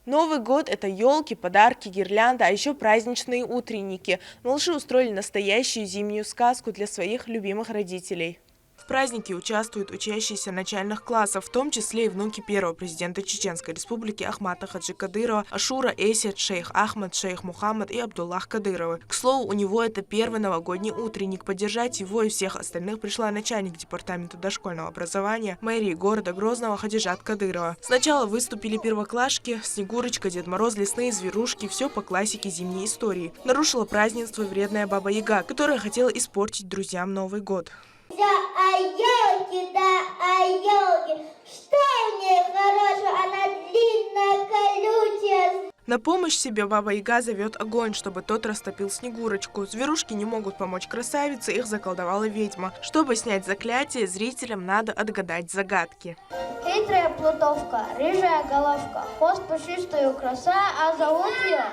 Новый год – это елки, подарки, гирлянды, а еще праздничные утренники. Малыши устроили настоящую зимнюю сказку для своих любимых родителей. В празднике участвуют учащиеся начальных классов, в том числе и внуки первого президента Чеченской Республики Ахмата Хаджи Кадырова, Ашура Эсет, шейх Ахмад, шейх Мухаммад и Абдуллах Кадыровы. К слову, у него это первый новогодний утренник. Поддержать его и всех остальных пришла начальник департамента дошкольного образования мэрии города Грозного Хадижат Кадырова. Сначала выступили первоклашки, Снегурочка, Дед Мороз, лесные зверушки, все по классике зимней истории. Нарушила празднество вредная Баба Яга, которая хотела испортить друзьям Новый год. А елки, да, а елки, что в ней хорошего, она длинная, колючая. На помощь себе Баба Яга зовет огонь, чтобы тот растопил Снегурочку. Зверушки не могут помочь красавице, их заколдовала ведьма. Чтобы снять заклятие, зрителям надо отгадать загадки. Хитрая плутовка, рыжая головка, хвост пушистую краса, а зовут ее...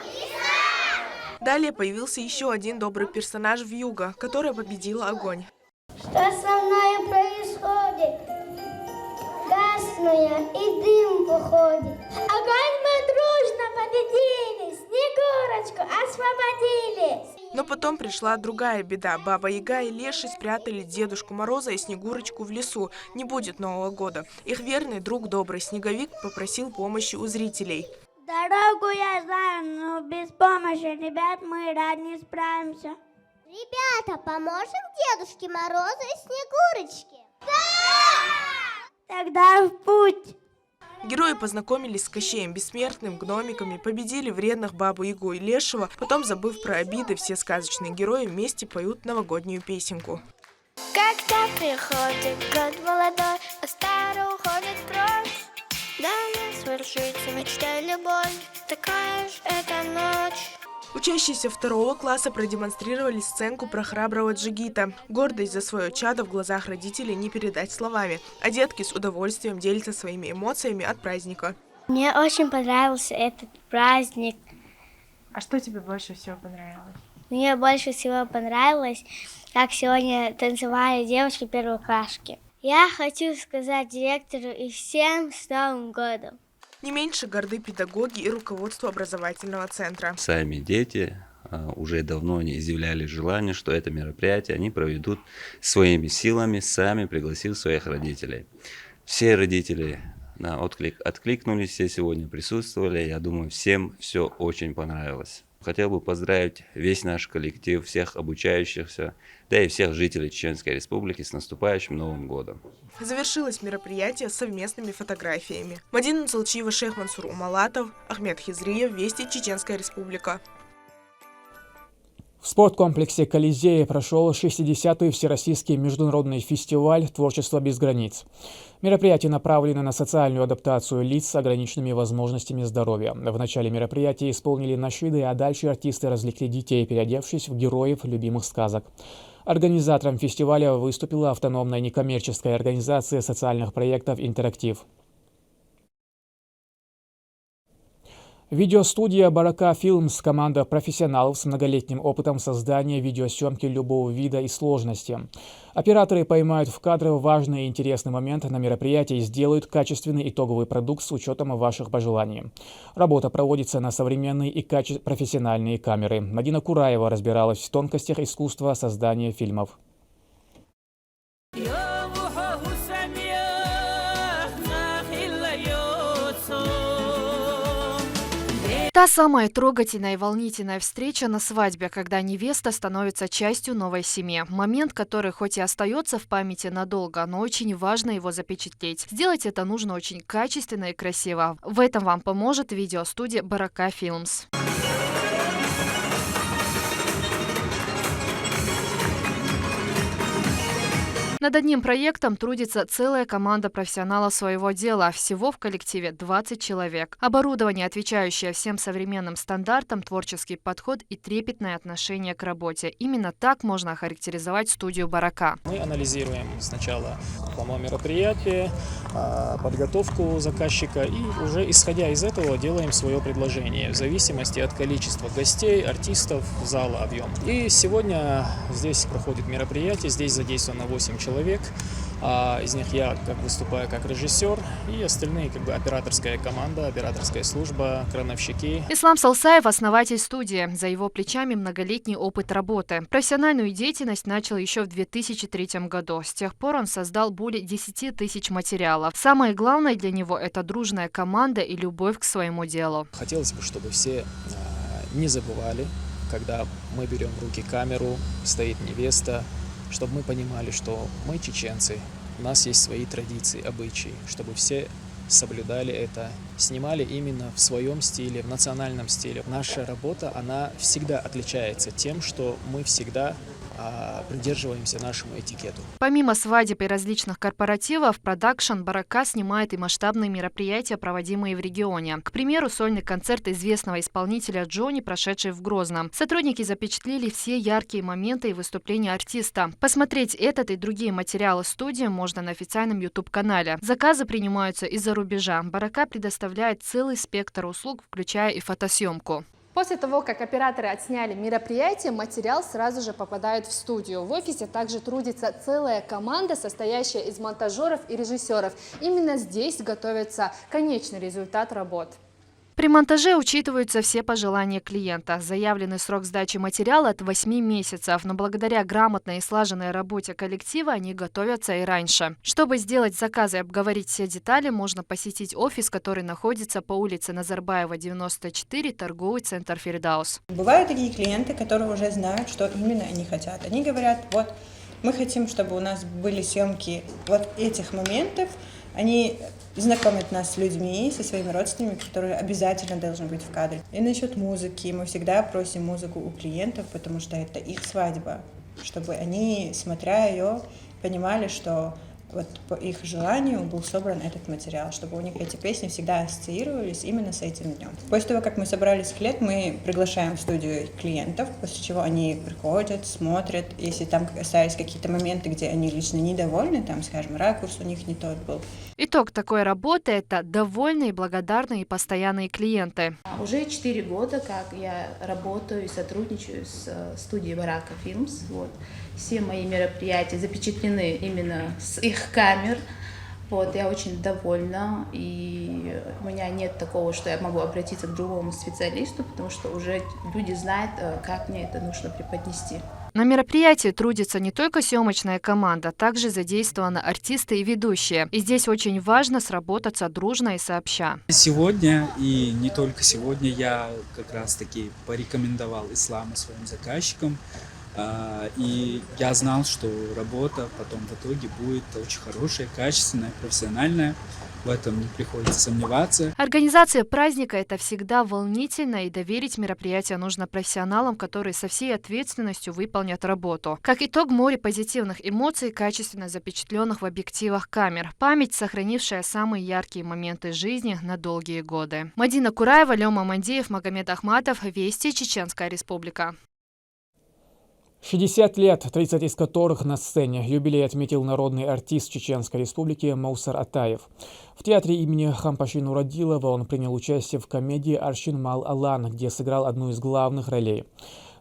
Далее появился еще один добрый персонаж Вьюга, которая победила огонь. Что со мной происходит? Гасну я, и дым выходит. Огонь мы дружно победили, Снегурочку освободили. Но потом пришла другая беда. Баба Яга и Леший спрятали Дедушку Мороза и Снегурочку в лесу. Не будет Нового года. Их верный друг Добрый Снеговик попросил помощи у зрителей. Дорогу я знаю, но без помощи ребят мы не справимся. Ребята, поможем Дедушке Морозу и Снегурочке? Да! Тогда в путь! Герои познакомились с Кощеем Бессмертным, гномиками, победили вредных Бабу Ягу и Лешего. Потом, забыв про обиды, все сказочные герои вместе поют новогоднюю песенку. Когда приходит год молодой, а старый уходит прочь, да не свершится мечта и любовь, такая ж эта ночь. Учащиеся второго класса продемонстрировали сценку про храброго джигита. Гордость за свое чадо в глазах родителей не передать словами. А детки с удовольствием делятся своими эмоциями от праздника. Мне очень понравился этот праздник. А что тебе больше всего понравилось? Мне больше всего понравилось, как сегодня танцевали девочки-первоклашки. Я хочу сказать директору и всем с Новым годом! Не меньше горды педагоги и руководство образовательного центра. Сами дети уже давно не изъявляли желание, что это мероприятие они проведут своими силами, сами пригласив своих родителей. Все родители на откликнулись, все сегодня присутствовали. Я думаю, всем все очень понравилось. Хотел бы поздравить весь наш коллектив, всех обучающихся, да и всех жителей Чеченской Республики с наступающим Новым годом. Завершилось мероприятие совместными фотографиями. Мадина Нуцалчиева, Шейх Мансур Умалатов, Ахмед Хизриев, Вести, Чеченская Республика. В спорткомплексе «Колизей» прошел 60-й Всероссийский международный фестиваль «Творчество без границ». Мероприятие направлено на социальную адаптацию лиц с ограниченными возможностями здоровья. В начале мероприятия исполнили нашиды, а дальше артисты развлекли детей, переодевшись в героев любимых сказок. Организатором фестиваля выступила автономная некоммерческая организация социальных проектов «Интерактив». Видеостудия «Барака Филмс» – команда профессионалов с многолетним опытом создания видеосъемки любого вида и сложности. Операторы поймают в кадр важный и интересный момент на мероприятии и сделают качественный итоговый продукт с учетом ваших пожеланий. Работа проводится на современные и профессиональные камеры. Мадина Кураева разбиралась в тонкостях искусства создания фильмов. Та самая трогательная и волнительная встреча на свадьбе, когда невеста становится частью новой семьи. Момент, который хоть и остается в памяти надолго, но очень важно его запечатлеть. Сделать это нужно очень качественно и красиво. В этом вам поможет видеостудия «Барака Филмс». Над одним проектом трудится целая команда профессионалов своего дела. Всего в коллективе 20 человек. Оборудование, отвечающее всем современным стандартам, творческий подход и трепетное отношение к работе. Именно так можно охарактеризовать студию «Барака». Мы анализируем сначала само мероприятие, подготовку заказчика и уже исходя из этого делаем свое предложение в зависимости от количества гостей, артистов, зала, объем. И сегодня здесь проходит мероприятие, здесь задействовано 8 человек. Из них я выступаю как режиссер, и остальные операторская команда, операторская служба, крановщики. Ислам Салсаев – основатель студии. За его плечами многолетний опыт работы. Профессиональную деятельность начал еще в 2003 году. С тех пор он создал более 10 тысяч материалов. Самое главное для него – это дружная команда и любовь к своему делу. Хотелось бы, чтобы все не забывали, когда мы берем в руки камеру, стоит невеста, чтобы мы понимали, что мы чеченцы, у нас есть свои традиции, обычаи, чтобы все соблюдали это, снимали именно в своем стиле, в национальном стиле. Наша работа, она всегда отличается тем, что мы всегда придерживаемся нашему этикету. Помимо свадеб и различных корпоративов, продакшн «Барака» снимает и масштабные мероприятия, проводимые в регионе. К примеру, сольный концерт известного исполнителя Джонни, прошедший в Грозном. Сотрудники запечатлели все яркие моменты и выступления артиста. Посмотреть этот и другие материалы студии можно на официальном YouTube-канале. Заказы принимаются из-за рубежа. «Барака» предоставляет целый спектр услуг, включая и фотосъемку. После того, как операторы отсняли мероприятие, материал сразу же попадает в студию. В офисе также трудится целая команда, состоящая из монтажеров и режиссеров. Именно здесь готовится конечный результат работ. При монтаже учитываются все пожелания клиента. Заявленный срок сдачи материала от 8 месяцев, но благодаря грамотной и слаженной работе коллектива они готовятся и раньше. Чтобы сделать заказы и обговорить все детали, можно посетить офис, который находится по улице Назарбаева, 94, торговый центр «Фирдаус». Бывают такие клиенты, которые уже знают, что именно они хотят. Они говорят, вот мы хотим, чтобы у нас были съемки вот этих моментов. Они знакомят нас с людьми, со своими родственниками, которые обязательно должны быть в кадре. И насчет музыки. Мы всегда просим музыку у клиентов, потому что это их свадьба. Чтобы они, смотря ее, понимали, что вот по их желанию был собран этот материал, чтобы у них эти песни всегда ассоциировались именно с этим днем. После того, как мы собрали скелет, мы приглашаем в студию клиентов, после чего они приходят, смотрят. Если там остались какие-то моменты, где они лично недовольны, там, скажем, ракурс у них не тот был. Итог такой работы – это довольные, благодарные и постоянные клиенты. Уже 4 года, как я работаю и сотрудничаю с студией «Барака Филмс». Вот. Все мои мероприятия запечатлены именно с их камер. Вот, я очень довольна, и у меня нет такого, что я могу обратиться к другому специалисту, потому что уже люди знают, как мне это нужно преподнести. На мероприятии трудится не только съемочная команда, также задействованы артисты и ведущие. И здесь очень важно сработаться дружно и сообща. Сегодня, и не только сегодня, я как раз-таки порекомендовал Ислама своим заказчикам. И я знал, что работа потом в итоге будет очень хорошая, качественная, профессиональная. в этом не приходится сомневаться. Организация праздника – это всегда волнительно, и доверить мероприятие нужно профессионалам, которые со всей ответственностью выполнят работу. Как итог, море позитивных эмоций, качественно запечатленных в объективах камер. Память, сохранившая самые яркие моменты жизни на долгие годы. Мадина Кураева, Лёма Мандеев, Магомед Ахматов. Вести, Чеченская Республика. 60 лет, 30 из которых на сцене. Юбилей отметил народный артист Чеченской Республики Маусар Атаев. В театре имени Хампаши Нурадилова он принял участие в комедии «Аршин Мал Алан», где сыграл одну из главных ролей.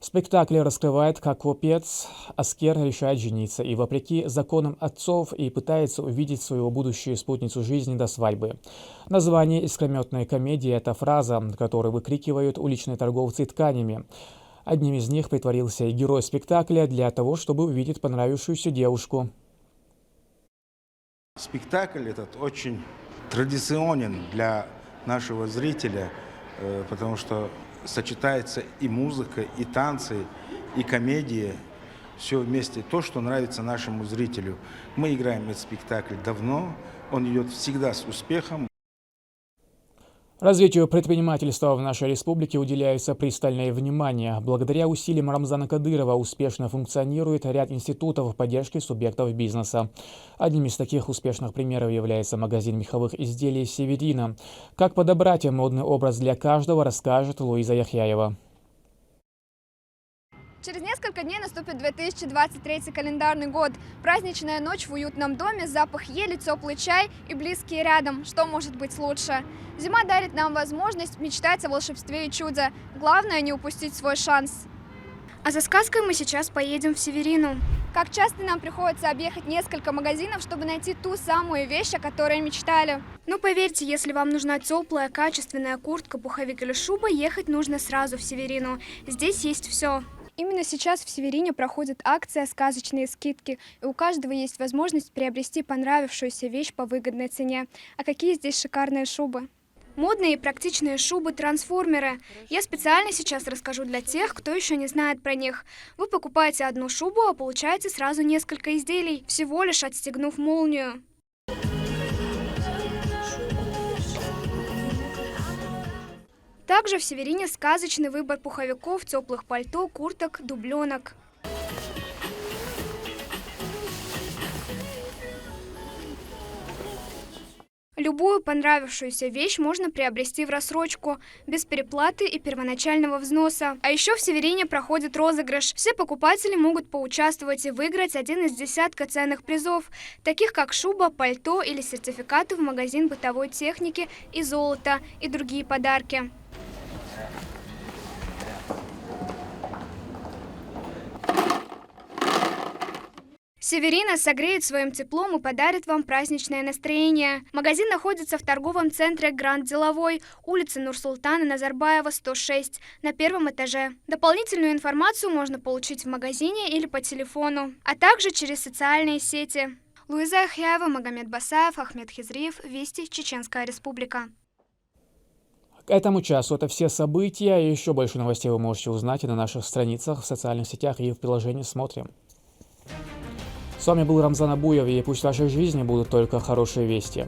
Спектакль раскрывает, как купец Аскер решает жениться и, вопреки законам отцов, и пытается увидеть свою будущую спутницу жизни до свадьбы. Название искрометной комедии – это фраза, которую выкрикивают уличные торговцы тканями. Одним из них притворился и герой спектакля для того, чтобы увидеть понравившуюся девушку. Спектакль этот очень традиционен для нашего зрителя, потому что сочетается и музыка, и танцы, и комедия. Все вместе то, что нравится нашему зрителю. Мы играем этот спектакль давно, он идет всегда с успехом. Развитию предпринимательства в нашей республике уделяется пристальное внимание. Благодаря усилиям Рамзана Кадырова успешно функционирует ряд институтов поддержки субъектов бизнеса. Одним из таких успешных примеров является магазин меховых изделий «Северина». Как подобрать модный образ для каждого, расскажет Луиза Яхьяева. Через несколько дней наступит 2023 календарный год. Праздничная ночь в уютном доме, запах ели, теплый чай и близкие рядом. Что может быть лучше? Зима дарит нам возможность мечтать о волшебстве и чуде. Главное не упустить свой шанс. А за сказкой мы сейчас поедем в Северину. Как часто нам приходится объехать несколько магазинов, чтобы найти ту самую вещь, о которой мечтали. Но поверьте, если вам нужна теплая, качественная куртка, пуховик или шуба, ехать нужно сразу в Северину. Здесь есть все. Именно сейчас в Северине проходит акция «Сказочные скидки», и у каждого есть возможность приобрести понравившуюся вещь по выгодной цене. А какие здесь шикарные шубы! Модные и практичные шубы-трансформеры. Я специально сейчас расскажу для тех, кто еще не знает про них. Вы покупаете одну шубу, а получаете сразу несколько изделий, всего лишь отстегнув молнию. Также в Северине сказочный выбор пуховиков, теплых пальто, курток, дубленок. Любую понравившуюся вещь можно приобрести в рассрочку, без переплаты и первоначального взноса. А еще в Северине проходит розыгрыш. Все покупатели могут поучаствовать и выиграть один из десятка ценных призов, таких как шуба, пальто или сертификаты в магазин бытовой техники и золота и другие подарки. Северина согреет своим теплом и подарит вам праздничное настроение. Магазин находится в торговом центре Гранд Деловой, улица Нурсултана Назарбаева, 106, на первом этаже. Дополнительную информацию можно получить в магазине или по телефону, а также через социальные сети. Луиза Яхьяева, Магомед Басаев, Ахмед Хизриев, Вести, Чеченская Республика. К этому часу это все события. И еще больше новостей вы можете узнать и на наших страницах, в социальных сетях и в приложении «Смотрим». С вами был Рамзан Абуев, и пусть в вашей жизни будут только хорошие вести.